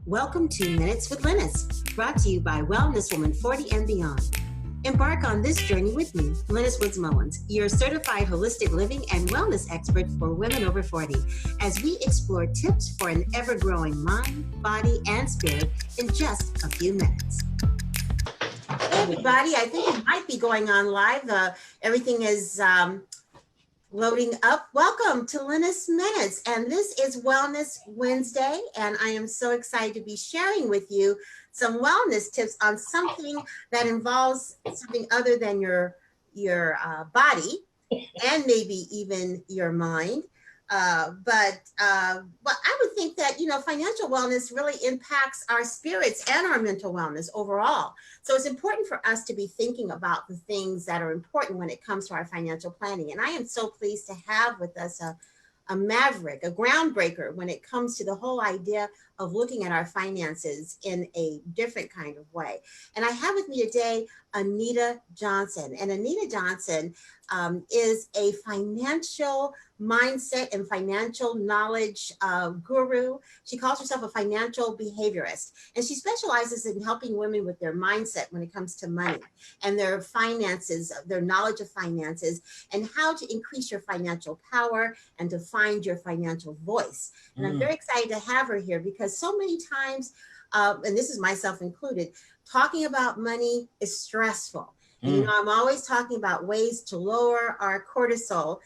Welcome to Minutes with Lynnis, brought to you by Wellness Woman 40 and Beyond. Embark on this journey with me, Lynnis Mullins, your certified holistic living and wellness expert for women over 40, as we explore tips for an ever-growing mind, body, and spirit in just a few minutes. Hey everybody, I think it might be going on live. Everything is loading up. Welcome to Lynnis Minutes, and this is Wellness Wednesday, and I am so excited to be sharing with you some wellness tips on something that involves something other than your body and maybe even your mind. But I would think that, financial wellness really impacts our spirits and our mental wellness overall. So it's important for us to be thinking about the things that are important when it comes to our financial planning. And I am so pleased to have with us a maverick, a groundbreaker when it comes to the whole idea of looking at our finances in a different kind of way. And I have with me today, Anita Johnson. And Anita Johnson is a financial mindset and financial knowledge guru. She calls herself a financial behaviorist, and she specializes in helping women with their mindset when it comes to money and their finances, their knowledge of finances, and how to increase your financial power and to find your financial voice. And I'm very excited to have her here because so many times, and this is myself included, talking about money is stressful. And, I'm always talking about ways to lower our cortisol,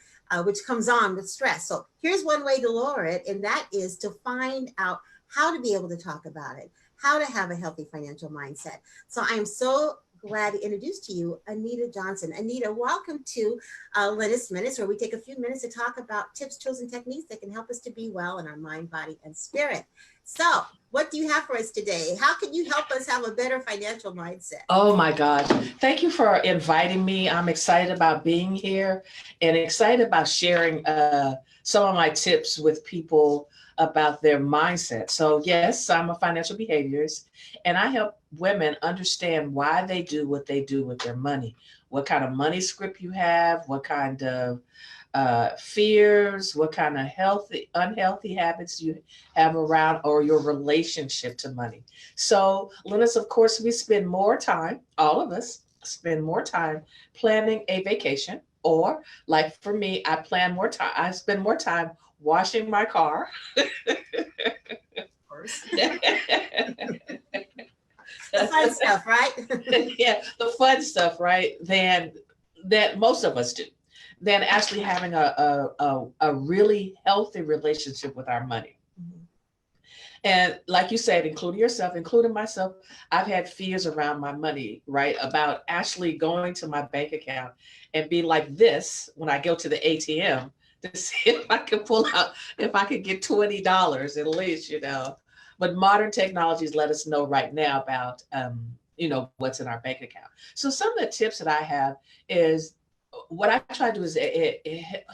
which comes on with stress. So here's one way to lower it, and that is to find out how to be able to talk about it, how to have a healthy financial mindset. So I'm so glad to introduce to you Anita Johnson. Anita, welcome to Lynnis Minutes, where we take a few minutes to talk about tips, tools, and techniques that can help us to be well in our mind, body, and spirit. So what do you have for us today? How can you help us have a better financial mindset? Oh my God. Thank you for inviting me. I'm excited about being here and excited about sharing some of my tips with people about their mindset. So yes, I'm a financial behaviorist, and I help women understand why they do what they do with their money, what kind of money script you have, what kind of fears, what kind of healthy, unhealthy habits you have around, or your relationship to money. So, Lynnis, of course, we spend more time, all of us spend more time planning a vacation, or like for me, I spend more time washing my car. The fun stuff, right? Yeah, the fun stuff, right? That most of us do, than actually having a really healthy relationship with our money. And like you said, including yourself, including myself, I've had fears around my money, right? About actually going to my bank account and be like this when I go to the ATM to see if I could pull out, if I could get $20 at least, But modern technologies let us know right now about, what's in our bank account. So some of the tips that I have is, what I try to do is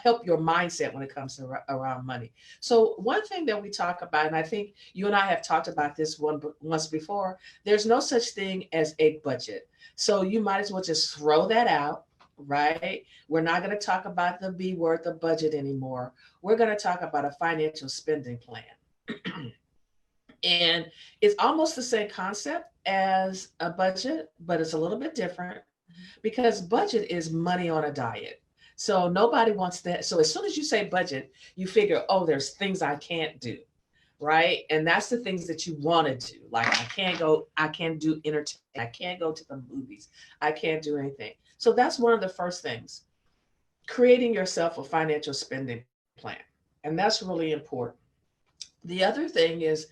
help your mindset when it comes to around money. So one thing that we talk about, and I think you and I have talked about this once before, there's no such thing as a budget. So you might as well just throw that out, right? We're not going to talk about the B word, the budget anymore. We're going to talk about a financial spending plan. And it's almost the same concept as a budget, but it's a little bit different, because budget is money on a diet. So nobody wants that. So as soon as you say budget, you figure, oh, there's things I can't do, right? And that's the things that you want to do. Like I can't do entertainment. I can't go to the movies. I can't do anything. So that's one of the first things, creating yourself a financial spending plan. And that's really important. The other thing is,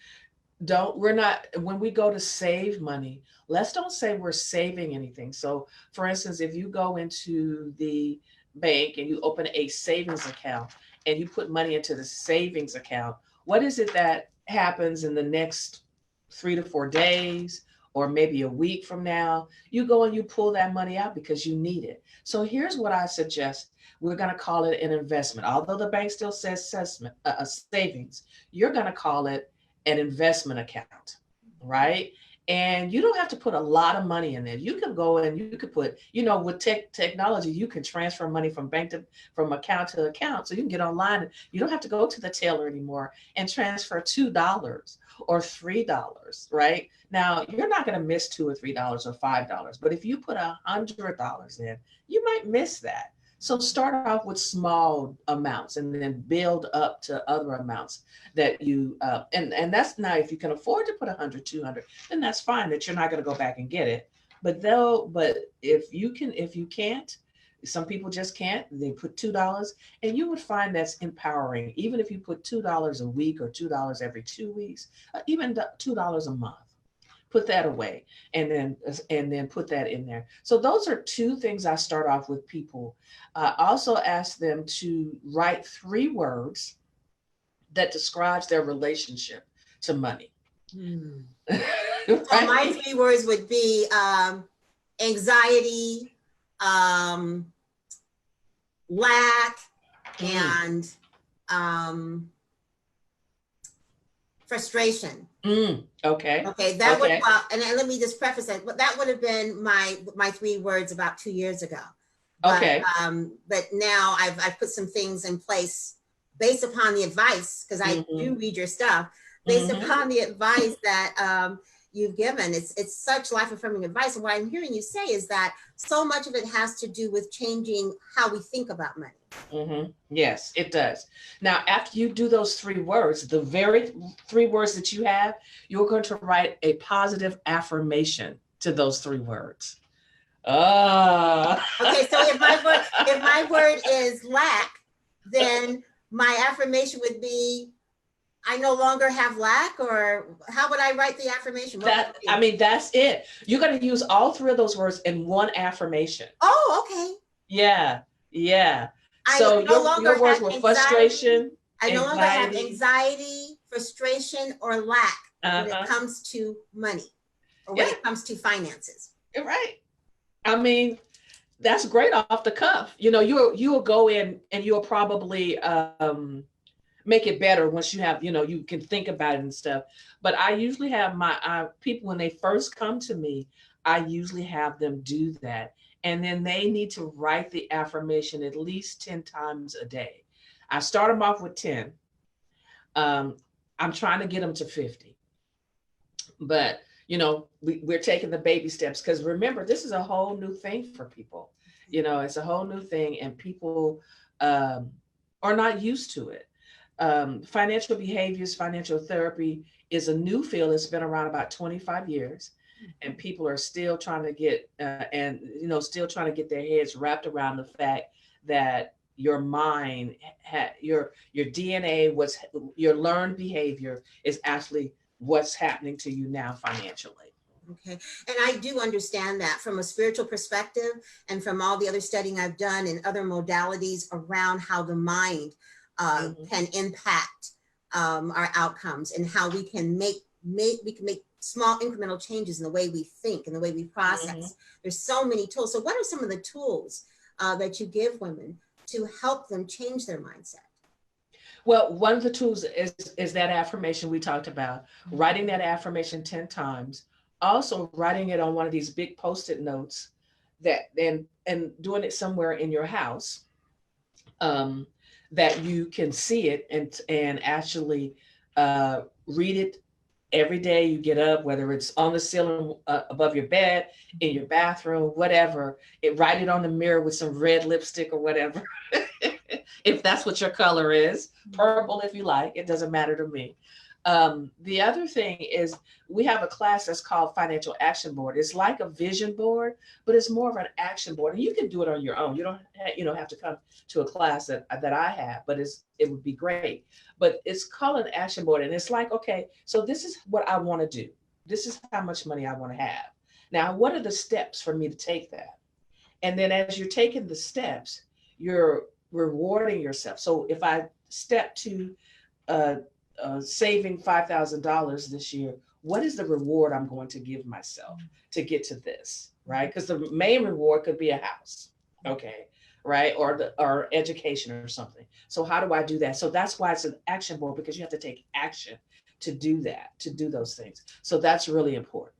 when we go to save money, let's don't say we're saving anything. So for instance, if you go into the bank and you open a savings account and you put money into the savings account, what is it that happens in the next 3 to 4 days, or maybe a week from now? You go and you pull that money out because you need it. So here's what I suggest. We're going to call it an investment. Although the bank still says savings, you're going to call it an investment account, right? And you don't have to put a lot of money in there. You can go and you could put, with technology, you can transfer money from account to account. So you can get online. You don't have to go to the teller anymore and transfer $2 or $3, right? Now, you're not going to miss $2 or $3 or $5, but if you put $100 in, you might miss that. So start off with small amounts and then build up to other amounts that you, and that's now, if you can afford to put 100, 200, then that's fine, that you're not going to go back and get it. But if you can't, some people just can't, they put $2, and you would find that's empowering. Even if you put $2 a week or $2 every 2 weeks, even $2 a month. Put that away and then put that in there. So those are two things I start off with people. Also ask them to write 3 words that describes their relationship to money. Right? So my 3 words would be anxiety, lack, and frustration. Okay. That would, and let me just preface that, but that would have been my 3 words about 2 years ago. But, but now I've put some things in place based upon the advice, because I do read your stuff, based upon the advice that you've given. It's such life-affirming advice. And what I'm hearing you say is that so much of it has to do with changing how we think about money. Yes, it does. Now, after you do those 3 words, the very 3 words that you have, you're going to write a positive affirmation to those 3 words. Okay, so if my word is lack, then my affirmation would be, I no longer have lack, or how would I write the affirmation? That's it. You're going to use all 3 of those words in one affirmation. Oh, okay. Yeah. So your words were frustration. I no longer have anxiety, frustration, or lack when it comes to money, or when it comes to finances. You're right. I mean, that's great off the cuff. You'll go in and you'll probably make it better once you have, you can think about it and stuff. But I usually have my people, when they first come to me, I usually have them do that. And then they need to write the affirmation at least 10 times a day. I start them off with 10. I'm trying to get them to 50. But, we're taking the baby steps, because remember, this is a whole new thing for people. It's a whole new thing, and people are not used to it. Financial behaviors, financial therapy is a new field. It's been around about 25 years. And people are still trying to get, still trying to get their heads wrapped around the fact that your mind, your DNA, your learned behavior is actually what's happening to you now financially. Okay. And I do understand that from a spiritual perspective, and from all the other studying I've done and other modalities around how the mind can impact our outcomes, and how we can make small incremental changes in the way we think and the way we process. There's so many tools. So what are some of the tools that you give women to help them change their mindset? Well, one of the tools is that affirmation we talked about, writing that affirmation 10 times, also writing it on one of these big Post-it notes and doing it somewhere in your house that you can see it and actually read it every day you get up, whether it's on the ceiling above your bed, in your bathroom, whatever. Write it on the mirror with some red lipstick or whatever. If that's what your color is, purple if you like, it doesn't matter to me. The other thing is, we have a class that's called Financial Action Board. It's like a vision board, but it's more of an action board, and you can do it on your own. You don't have to come to a class that I have, but it would be great. But it's called an action board, and it's like, okay, so this is what I want to do. This is how much money I want to have. Now, what are the steps for me to take that? And then as you're taking the steps, you're rewarding yourself. So if I step to saving $5,000 this year, what is the reward I'm going to give myself to get to this, right? Because the main reward could be a house, okay, right? Or education or something. So how do I do that? So that's why it's an action board, because you have to take action to do that, to do those things. So that's really important.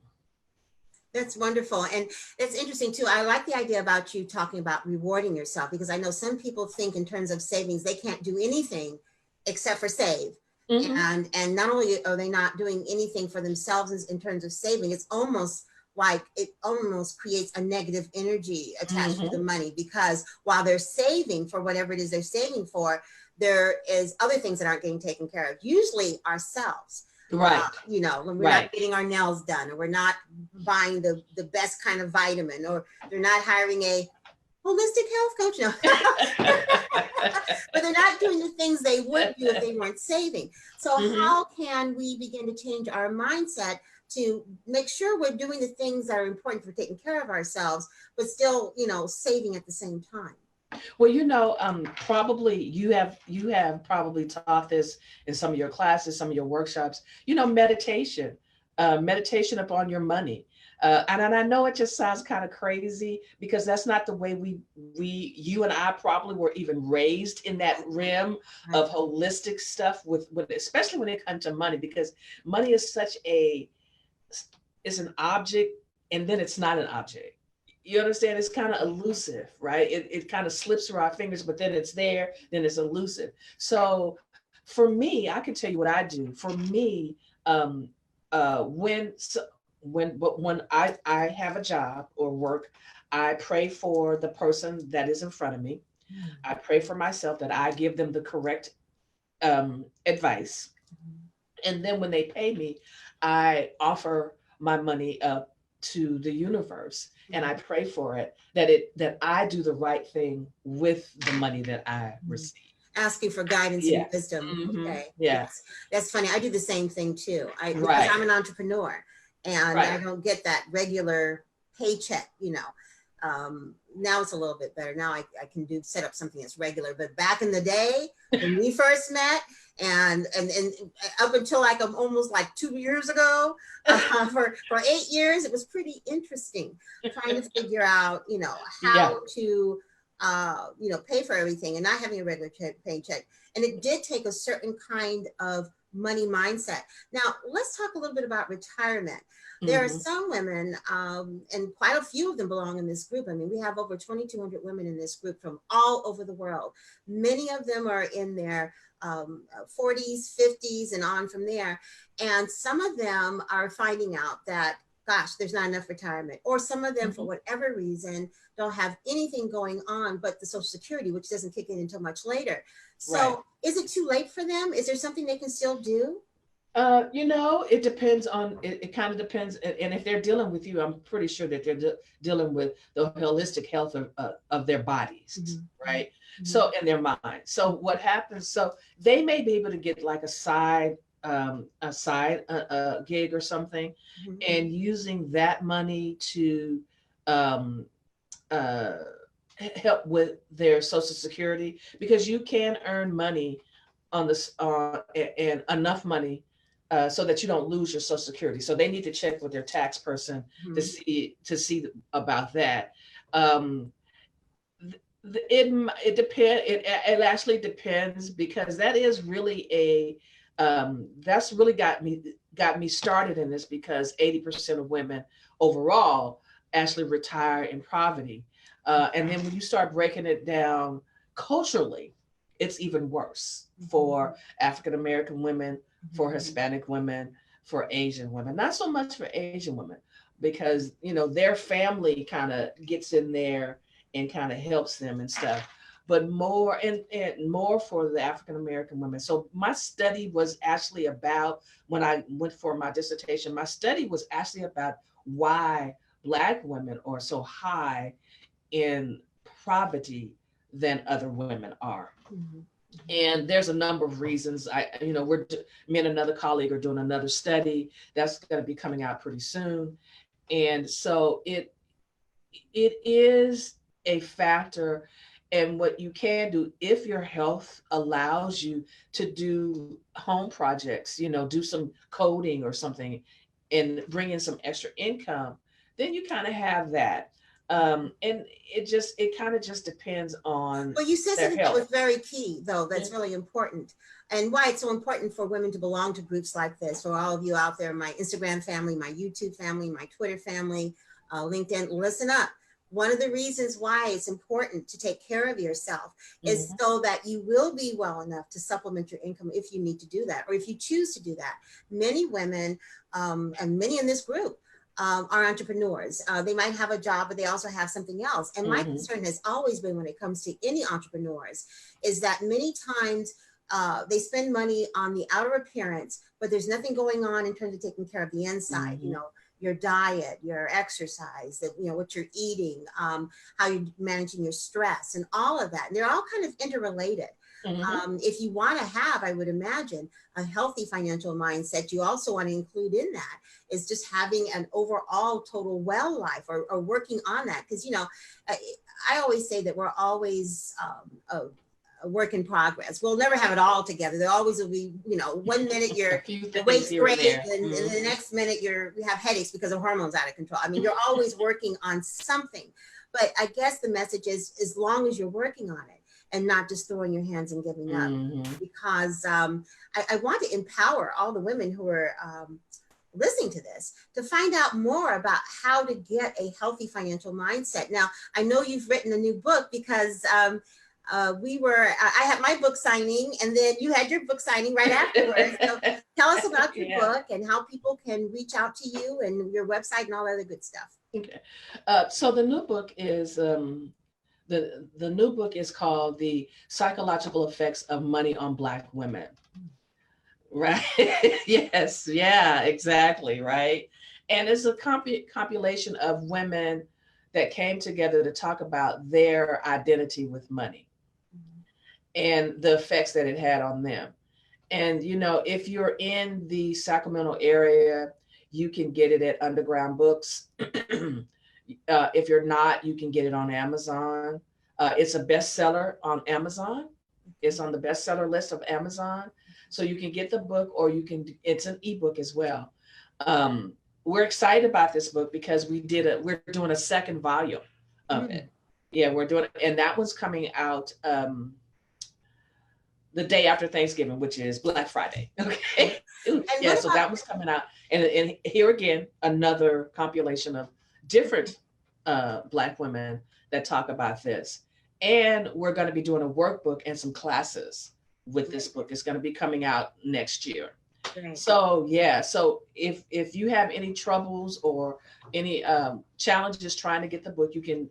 That's wonderful. And it's interesting too. I like the idea about you talking about rewarding yourself, because I know some people think in terms of savings, they can't do anything except for save. Mm-hmm. And not only are they not doing anything for themselves in terms of saving, it's almost like it almost creates a negative energy attached to the Mm-hmm. money, because while they're saving for whatever it is they're saving for, there is other things that aren't getting taken care of, usually ourselves. Right. You know, when we're Right. not getting our nails done, or we're not buying the best kind of vitamin, or they're not hiring a holistic health coach. No. But they're not doing the things they would do if they weren't saving. So Mm-hmm. how can we begin to change our mindset to make sure we're doing the things that are important for taking care of ourselves, but still, you know, saving at the same time? Well, probably you have probably taught this in some of your classes, some of your workshops. Meditation, meditation upon your money. And I know it just sounds kind of crazy because that's not the way you and I probably were even raised in that realm Right. of holistic stuff with especially when it comes to money, because money is such it's an object, and then it's not an object. You understand? It's kind of elusive, right? It kind of slips through our fingers, but then it's there, then it's elusive. So for me, I can tell you what I do. For me, um, when so, when I have a job or work, I pray for the person that is in front of me. I pray for myself that I give them the correct advice, and then when they pay me, I offer my money up to the universe, and I pray for it that I do the right thing with the money that I receive. Asking for guidance and Yeah. wisdom. Hmm. Okay. Yeah. Yes. That's funny. I do the same thing too. Because Right. I'm an entrepreneur and I Right. don't get that regular paycheck, you know. Now it's a little bit better. Now I can set up something that's regular. But back in the day when we first met, and up until like almost like 2 years ago, for 8 years, it was pretty interesting trying to figure out, you know, Yeah. how to you know, pay for everything and not having a regular paycheck. And it did take a certain kind of money mindset. Now, let's talk a little bit about retirement. There are Hmm. some women, and quite a few of them belong in this group. I mean, we have over 2,200 women in this group from all over the world. Many of them are in their 40s, 50s, and on from there. And some of them are finding out that, gosh, there's not enough retirement. Or some of them, for Hmm. whatever reason, don't have anything going on but the Social Security, which doesn't kick in until much later. Right. So is it too late for them? Is there something they can still do? It depends on it kind of depends. And if they're dealing with you, I'm pretty sure that they're dealing with the holistic health of their bodies, Mhm. right? Mhm. So, and their mind. So what happens? So they may be able to get like a gig or something, Mhm. and using that money to um, uh, help with their Social Security, because you can earn money on this and enough money so that you don't lose your Social Security. So they need to check with their tax person to Mhm. see about that. Um, it depend. It actually depends, because that is really that's really got me started in this, because 80% of women overall actually retire in poverty, and then when you start breaking it down culturally, it's even worse Mhm. for African American women, for Mhm. Hispanic women, for Asian women. Not so much for Asian women, because their family kind of gets in there and kind of helps them and stuff, but more and more for the African American women. So my study was actually about, when I went for my dissertation, my study was actually about why Black women are so high in poverty than other women are. Mhm. And there's a number of reasons. Me and another colleague are doing another study that's going to be coming out pretty soon. And so it is a factor. And what you can do, if your health allows you to do home projects, do some coding or something and bring in some extra income, then you kind of have that. And it kind of just depends on Well, you said their something that was health. very key, though, that's Mhm. really important, and why it's so important for women to belong to groups like this. For all of you out there, my Instagram family, my YouTube family, my Twitter family, LinkedIn, listen up. One of the reasons why it's important to take care of yourself is Mhm. so that you will be well enough to supplement your income if you need to do that, or if you choose to do that. Many women, and many in this group, are entrepreneurs. They might have a job, but they also have something else. And my Mhm. concern has always been, when it comes to any entrepreneurs, is that many times they spend money on the outer appearance, but there's nothing going on in terms of taking care of the inside. You Mhm. know, your diet, your exercise, that, you know, what you're eating, how you're managing your stress, and all of that. And they're all kind of interrelated. Mhm. If you want to have, I would imagine, a healthy financial mindset, you also want to include in that is just having an overall total well life, or working on that. Because, you know, I, I always say that we're always a work in progress. We'll never have it all together. There always will be, you know, one minute A your few your things weight's here and great, there. and the Mhm. next minute you have headaches because of hormones out of control. I mean, you're always working on something. But I guess the message is, as long as you're working on it and not just throwing your hands and giving up, Mhm. because I want to empower all the women who are listening to this to find out more about how to get a healthy financial mindset. Now, I know you've written a new book, because I had my book signing, and then you had your book signing right afterwards. So tell us about your Yeah. book and how people can reach out to you, and your website and all other good stuff. Okay. So the new book is the new book is called The Psychological Effects of Money on Black Women. Right. Yes. Yeah, exactly. Right. And it's a compilation of women that came together to talk about their identity with money and the effects that it had on them. And, you know, if you're in the Sacramento area, you can get it at Underground Books. If you're not, you can get it on Amazon. It's a bestseller on Amazon. It's on the bestseller list of Amazon. So you can get the book, or it's an ebook as well. Um, we're excited about this book because we're doing a second volume of it. Mm. Yeah, we're doing, and that one's coming out the day after Thanksgiving, which is Black Friday. Okay. And Yeah, what so about that was coming out. And here again, another compilation of different Black women that talk about this. And we're going to be doing a workbook and some classes with this great, book. It's going to be coming out next year. great. So yeah, so if you have any troubles or any challenges trying to get the book, you can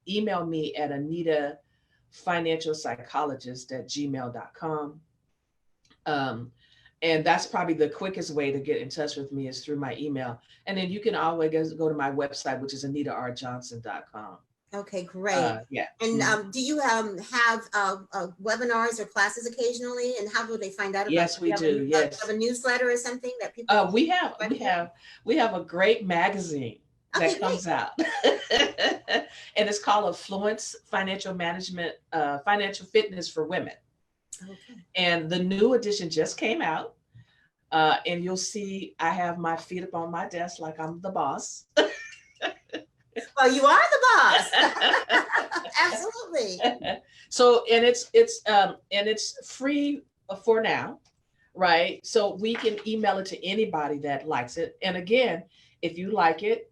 email me at Anita financial psychologist at gmail.com. Um, and that's probably the quickest way to get in touch with me is through my email. And then you can always go to my website, which is AnitaRJohnson.com. Okay, great. Yeah. And Mhm. do you have webinars or classes occasionally? And how do they find out about Yes, you? Do we you have do. do you Yes. have a newsletter or something that people can We have subscribe we to? have we have a great magazine Okay, that great. comes out. And it's called Affluence Financial Management, Financial Fitness for Women. Okay. And the new edition just came out. And you'll see I have my feet up on my desk like I'm the boss. Well, you are the boss. Absolutely. So, and it's free for now, right? So we can email it to anybody that likes it. And again, if you like it,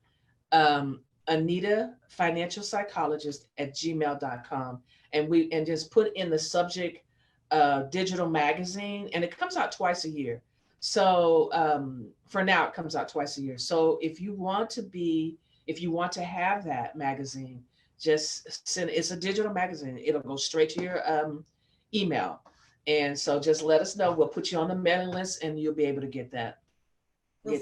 Anita financial psychologist at gmail.com, and just put in the subject digital magazine, and it comes out twice a year. So for now it comes out twice a year. So if you want to have that magazine, just send, it's a digital magazine, it'll go straight to your email. And so just let us know, we'll put you on the mailing list and you'll be able to Well, get that.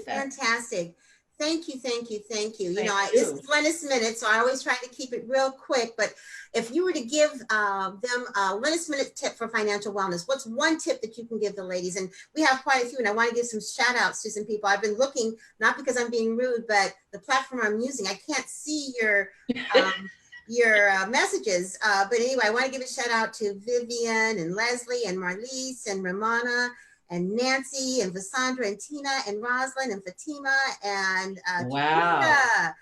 fantastic. Thank you, thank you, thank you. You know, Thank this you. is Lynnis Minutes, so I always try to keep it real quick. But if you were to give them a Lynnis Minute tip for financial wellness, what's one tip that you can give the ladies? And we have quite a few, and I want to give some shout outs to some people. I've been looking, not because I'm being rude, but the platform I'm using, I can't see um, your messages. But anyway, I want to give a shout out to Vivian and Leslie and Marlise and Ramona and Nancy and Vassandra and Tina and Roslyn and Fatima and Wow. Takesha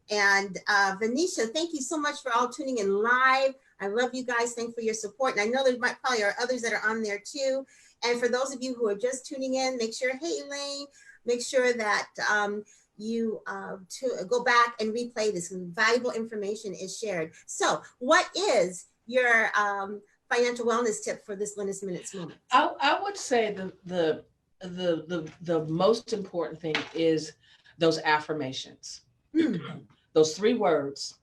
And Venetia, thank you so much for all tuning in live. I love you guys. Thanks for your support. And I know there might probably are others that are on there too. And for those of you who are just tuning in, make sure, hey, Elaine, make sure that you go back and replay this. Valuable information is shared. So what is your financial wellness tip for this Lynnis Minutes moment? I would say the most important thing is those affirmations. Those 3 words,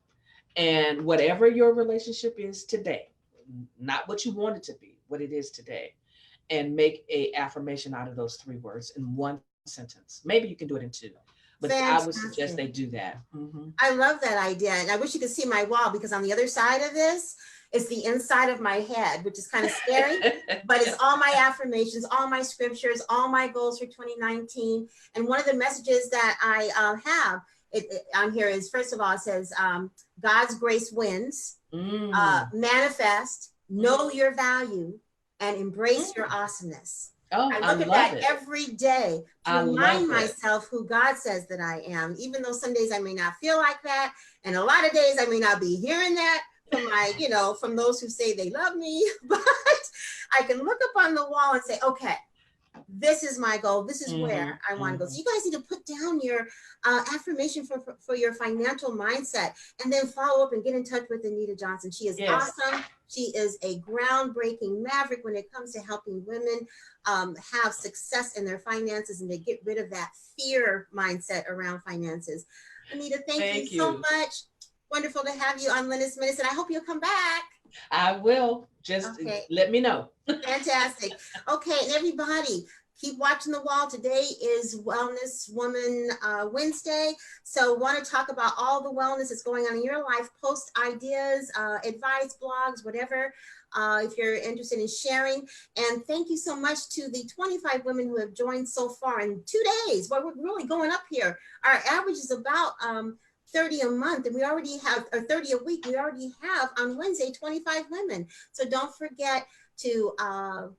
and whatever your relationship is today, not what you want it to be, what it is today, and make a affirmation out of those 3 words in 1 sentence. Maybe you can do it in 2, but I would suggest they do that. I love that idea. And I wish you could see my wall, because on the other side of this is the inside of my head, which is kind of scary, but it's all my affirmations, all my scriptures, all my goals for 2019. And one of the messages that I have on here is, first of all, it says, God's grace wins, manifest, know your value, and embrace your awesomeness. Oh, I look at that every day to remind myself who God says that I am, even though some days I may not feel like that. And a lot of days I may not be hearing that from my, from those who say they love me, but I can look up on the wall and say, okay, this is my goal. This is where I want to go. So you guys need to put down your affirmation for your financial mindset, and then follow up and get in touch with Anita Johnson. She is awesome. She is a groundbreaking maverick when it comes to helping women have success in their finances and to get rid of that fear mindset around finances. Anita, thank you so much. Wonderful to have you on Lynnis Minutes, and I hope you'll come back. I will. Just let me know. Fantastic. Okay, and everybody, keep watching the wall. Today is Wellness Woman Wednesday. So want to talk about all the wellness that's going on in your life. Post ideas, advice, blogs, whatever, if you're interested in sharing. And thank you so much to the 25 women who have joined so far in 2 days. Well, we're really going up here. Our average is about 30 a month, and we already have, or 30 a week, we already have on Wednesday 25 women. So don't forget to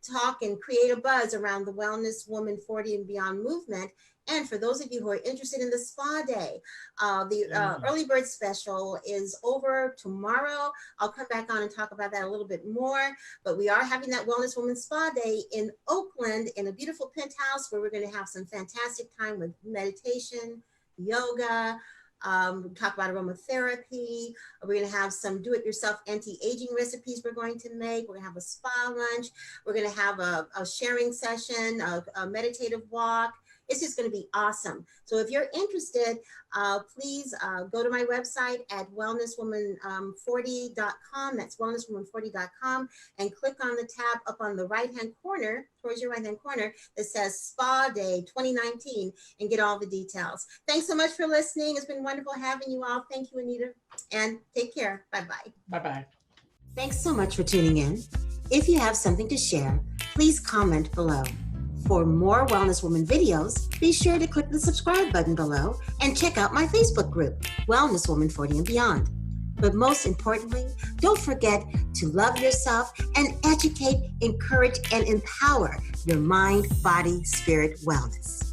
talk and create a buzz around the Wellness Woman 40 and Beyond movement. And for those of you who are interested in the spa day, the early bird special is over tomorrow. I'll come back on and talk about that a little bit more, but we are having that Wellness Woman Spa Day in Oakland in a beautiful penthouse where we're going to have some fantastic time with meditation, yoga. We talk about aromatherapy. We're going to have some do-it-yourself anti-aging recipes we're going to make. We're going to have a spa lunch. We're going to have a sharing session, a meditative walk. It's just going to be awesome. So if you're interested, please go to my website at wellnesswoman40.com. That's wellnesswoman40.com, and click on the tab up on the right-hand corner, towards your right-hand corner, that says Spa Day 2019, and get all the details. Thanks so much for listening. It's been wonderful having you all. Thank you, Anita, and take care. Bye-bye. Bye-bye. Thanks so much for tuning in. If you have something to share, please comment below. For more Wellness Woman videos, be sure to click the subscribe button below and check out my Facebook group, Wellness Woman 40 and Beyond. But most importantly, don't forget to love yourself and educate, encourage, and empower your mind, body, spirit wellness.